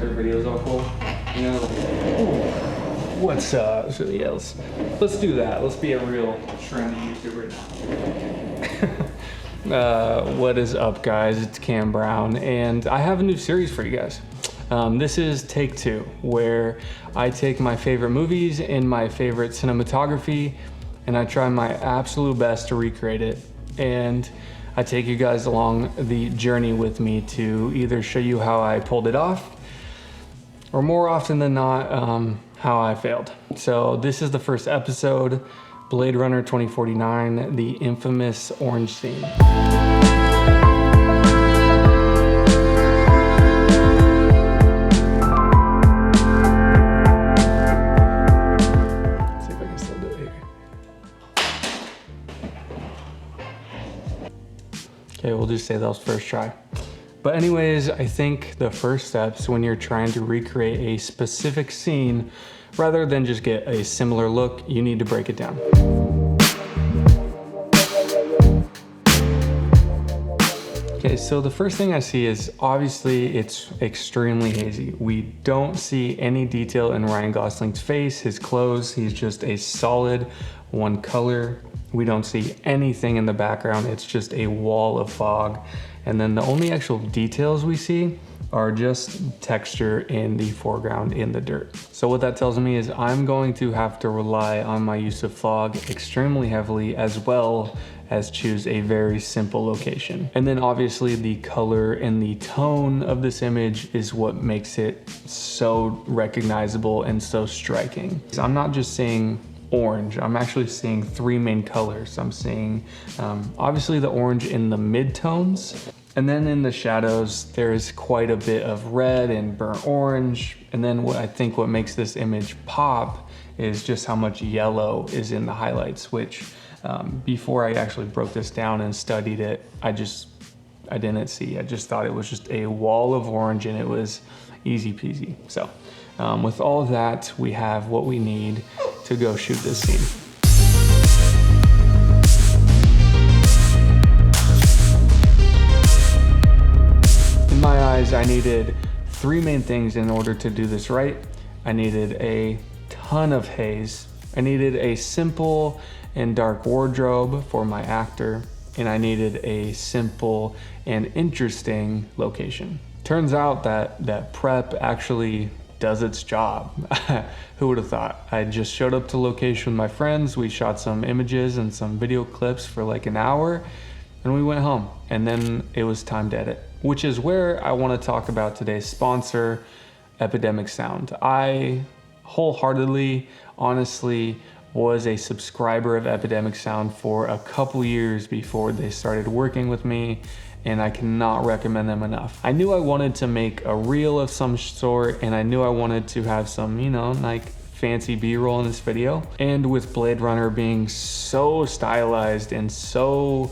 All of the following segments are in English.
start their videos all cool. You know, like, ooh, what's up? So yeah, let's do that. Let's be a real trendy YouTuber now. What is up, guys? It's Cam Browne, and I have a new series for you guys. This is Take Two, where I take my favorite movies and my favorite cinematography, and I try my absolute best to recreate it. And I take you guys along the journey with me to either show you how I pulled it off, or more often than not, how I failed. So this is the first episode, Blade Runner 2049, the infamous orange scene. Okay, we'll just say that was first try. But anyways, I think the first steps when you're trying to recreate a specific scene, rather than just get a similar look, you need to break it down. Okay, so the first thing I see is obviously it's extremely hazy. We don't see any detail in Ryan Gosling's face, his clothes. He's just a solid one color. We don't see anything in the background. It's just a wall of fog. And then the only actual details we see are just texture in the foreground in the dirt. So what that tells me is I'm going to have to rely on my use of fog extremely heavily, as well as choose a very simple location. And then obviously the color and the tone of this image is what makes it so recognizable and so striking. So I'm not just seeing orange, I'm actually seeing three main colors. I'm seeing obviously the orange in the mid-tones, and then in the shadows there's quite a bit of red and burnt orange. And then what I think what makes this image pop is just how much yellow is in the highlights, which before I actually broke this down and studied it, I didn't see. I just thought it was just a wall of orange and it was easy peasy. So with all of that, we have what we need to go shoot this scene. In my eyes, I needed three main things in order to do this right. I needed a ton of haze. I needed a simple and dark wardrobe for my actor, and I needed a simple and interesting location. Turns out that prep actually does its job. Who would have thought? I just showed up to location with my friends, we shot some images and some video clips for like an hour, and we went home. And then it was time to edit, which is where I want to talk about today's sponsor, Epidemic Sound. I wholeheartedly, honestly, was a subscriber of Epidemic Sound for a couple years before they started working with me, and I cannot recommend them enough. I knew I wanted to make a reel of some sort, and I knew I wanted to have some, you know, like fancy B-roll in this video. And with Blade Runner being so stylized and so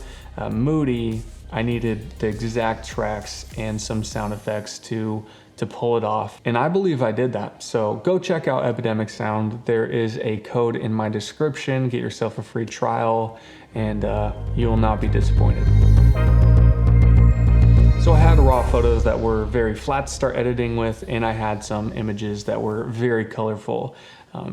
moody, I needed the exact tracks and some sound effects to pull it off. And I believe I did that. So go check out Epidemic Sound. There is a code in my description. Get yourself a free trial, and you will not be disappointed. So I had raw photos that were very flat to start editing with, and I had some images that were very colorful,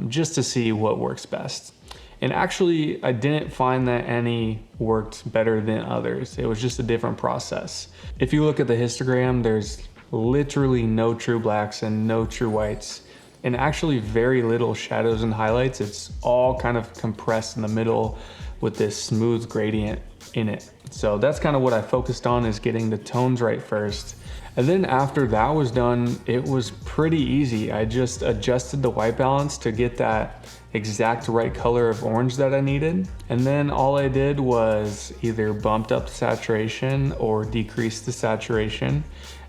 just to see what works best. And actually, I didn't find that any worked better than others. It was just a different process. If you look at the histogram, there's literally no true blacks and no true whites, and actually very little shadows and highlights. It's all kind of compressed in the middle with this smooth gradient in it. So that's kind of what I focused on, is getting the tones right first. And then after that was done, it was pretty easy. I just adjusted the white balance to get that exact right color of orange that I needed. And then all I did was either bumped up the saturation or decreased the saturation.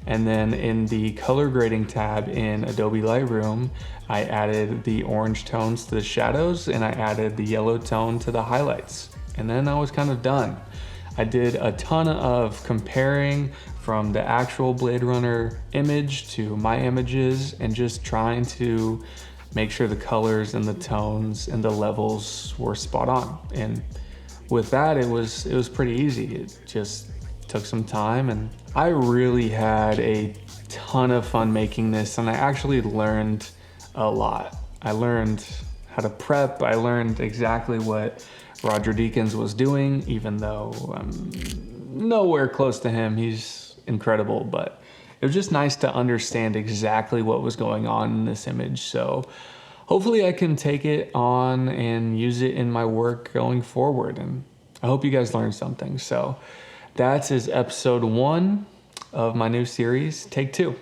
And then in the color grading tab in Adobe Lightroom, I added the orange tones to the shadows, and I added the yellow tone to the highlights. And then I was kind of done. I did a ton of comparing from the actual Blade Runner image to my images, and just trying to make sure the colors and the tones and the levels were spot on. And with that, it was pretty easy. It just took some time, and I really had a ton of fun making this, and I actually learned a lot. I learned how to prep. I learned exactly what Roger Deakins was doing, even though I'm nowhere close to him. He's incredible, but it was just nice to understand exactly what was going on in this image. So hopefully I can take it on and use it in my work going forward. And I hope you guys learned something. So that is episode 1 of my new series, Take 2.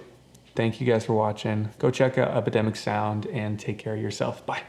Thank you guys for watching. Go check out Epidemic Sound and take care of yourself. Bye.